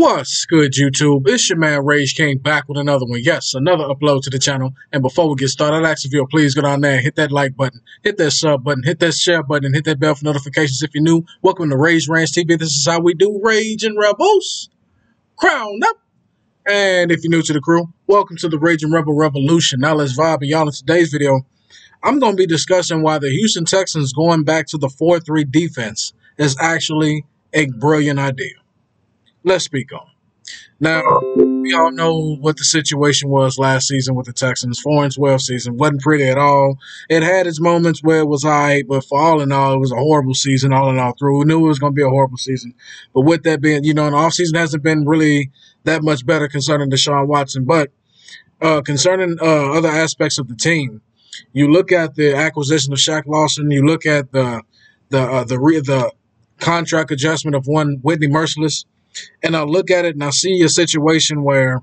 What's good, YouTube? It's your man Rage King back with another one. Yes, another upload to the channel. And before we get started, I'd ask if you'll please go down there and hit that like button, hit that sub button, hit that share button, and hit that bell for notifications if you're new. Welcome to Rage Rants TV. This is how we do Rage and Rebels. Crown up. And if you're new to the crew, welcome to the Rage and Rebel Revolution. Now let's vibe. And y'all, in today's video, I'm going to be discussing why the Houston Texans going back to the 4-3 defense is actually a brilliant idea. Let's speak on. Now, we all know what the situation was last season with the Texans. 4-12 season wasn't pretty at all. It had its moments where it was all right, but for all in all, it was a horrible season all in all through. We knew it was going to be a horrible season. But with that being, the offseason hasn't been really that much better concerning Deshaun Watson. But concerning other aspects of the team, you look at the acquisition of Shaq Lawson, you look at the contract adjustment of one Whitney Merciless. And I look at it and I see a situation where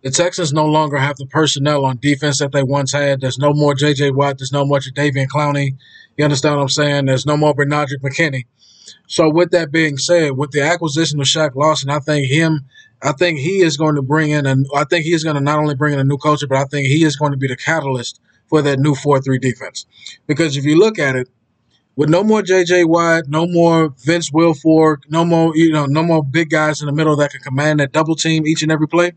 the Texans no longer have the personnel on defense that they once had. There's no more J.J. Watt. There's no more Jadeveon Clowney. You understand what I'm saying? There's no more Bernardrick McKinney. So with that being said, with the acquisition of Shaq Lawson, I think he is going to bring in, and I think he is going to not only bring in a new culture, but I think he is going to be the catalyst for that new 4-3 defense. Because if you look at it, with no more J.J. Watt, no more Vince Wilfork, no more big guys in the middle that can command that double team each and every play,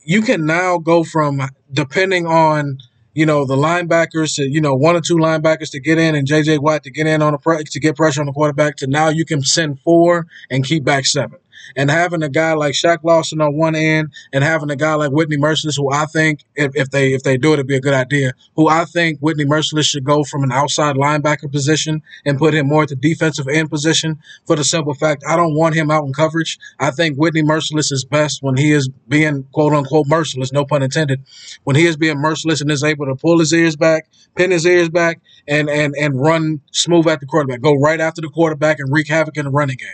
you can now go from depending on, the linebackers to, one or two linebackers to get in and J.J. Watt to get in to get pressure on the quarterback to now you can send 4 and keep back 7. And having a guy like Shaq Lawson on one end and having a guy like Whitney Merciless, who I think, if they do it, it'd be a good idea, who I think Whitney Merciless should go from an outside linebacker position and put him more at the defensive end position for the simple fact I don't want him out in coverage. I think Whitney Merciless is best when he is being quote-unquote merciless, no pun intended, when he is being merciless and is able to pull his ears back, pin his ears back, and run smooth at the quarterback, go right after the quarterback and wreak havoc in the running game.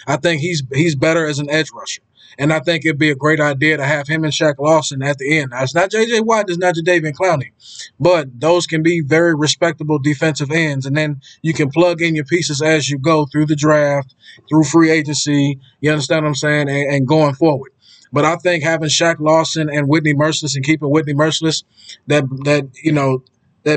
I think he's better as an edge rusher. And I think it'd be a great idea to have him and Shaq Lawson at the end. Now, it's not J.J. Watt, it's not Jadeveon Clowney, but those can be very respectable defensive ends. And then you can plug in your pieces as you go through the draft, through free agency, you understand what I'm saying, and going forward. But I think having Shaq Lawson and Whitney Merciless and keeping Whitney Merciless, that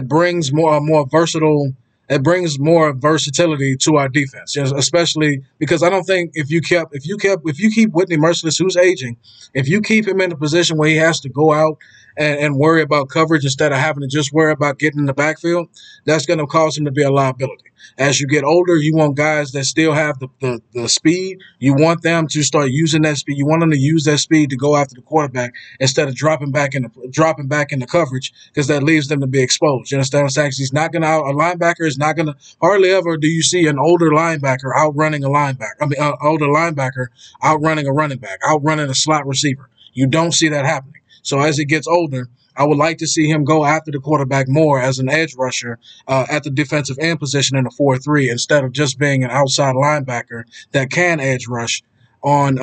brings more versatile. It brings more versatility to our defense, especially because I don't think if you keep Whitney Merciless, who's aging, if you keep him in a position where he has to go out and worry about coverage instead of having to just worry about getting in the backfield, that's going to cause him to be a liability. As you get older, you want guys that still have the speed. You want them to start using that speed. You want them to use that speed to go after the quarterback instead of dropping back into coverage, because that leaves them to be exposed. You understand what I'm saying? 'Cause he's not going to a linebacker is not going to hardly ever do you see an older linebacker outrunning a linebacker. Older linebacker outrunning a running back, outrunning a slot receiver. You don't see that happening. So as he gets older, I would like to see him go after the quarterback more as an edge rusher at the defensive end position in a 4-3 instead of just being an outside linebacker that can edge rush on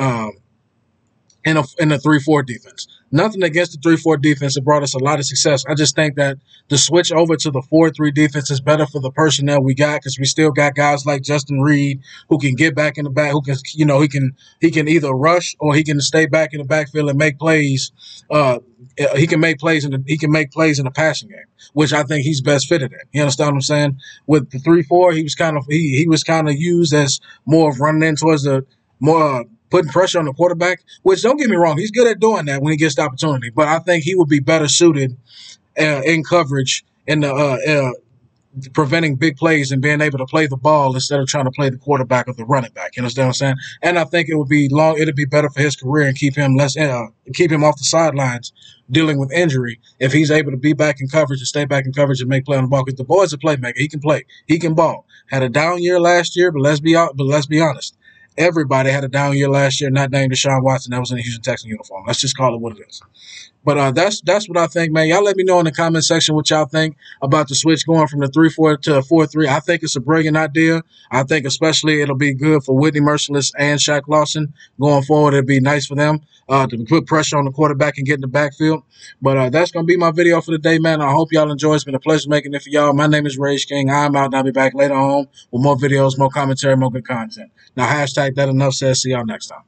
in a 3-4 defense. Nothing against the 3-4 defense. It brought us a lot of success. I just think that the switch over to the 4-3 defense is better for the personnel we got, because we still got guys like Justin Reed who can get back in the back, who can, he can either rush or he can stay back in the backfield and make plays. He can make plays in the passing game, which I think he's best fitted in. You understand what I'm saying? With the 3-4, he was kind of used as more of running in towards the more putting pressure on the quarterback, which, don't get me wrong, he's good at doing that when he gets the opportunity. But I think he would be better suited in coverage in the preventing big plays and being able to play the ball instead of trying to play the quarterback or the running back. You understand what I'm saying? And I think it'd be better for his career and keep him off the sidelines dealing with injury if he's able to be back in coverage and stay back in coverage and make play on the ball. Because the boy's a playmaker. He can play. He can ball. Had a down year last year, but let's be honest. Everybody had a down year last year, not named Deshaun Watson. That was in a Houston Texans uniform. Let's just call it what it is. But that's what I think, man. Y'all let me know in the comment section what y'all think about the switch going from the 3-4 to a 4-3. I think it's a brilliant idea. I think especially it'll be good for Whitney Merciless and Shaq Lawson going forward. It'd be nice for them to put pressure on the quarterback and get in the backfield. But that's going to be my video for the day, man. I hope y'all enjoy. It's been a pleasure making it for y'all. My name is Rage King. I'm out, and I'll be back later on with more videos, more commentary, more good content. Now, hashtag that enough says. See y'all next time.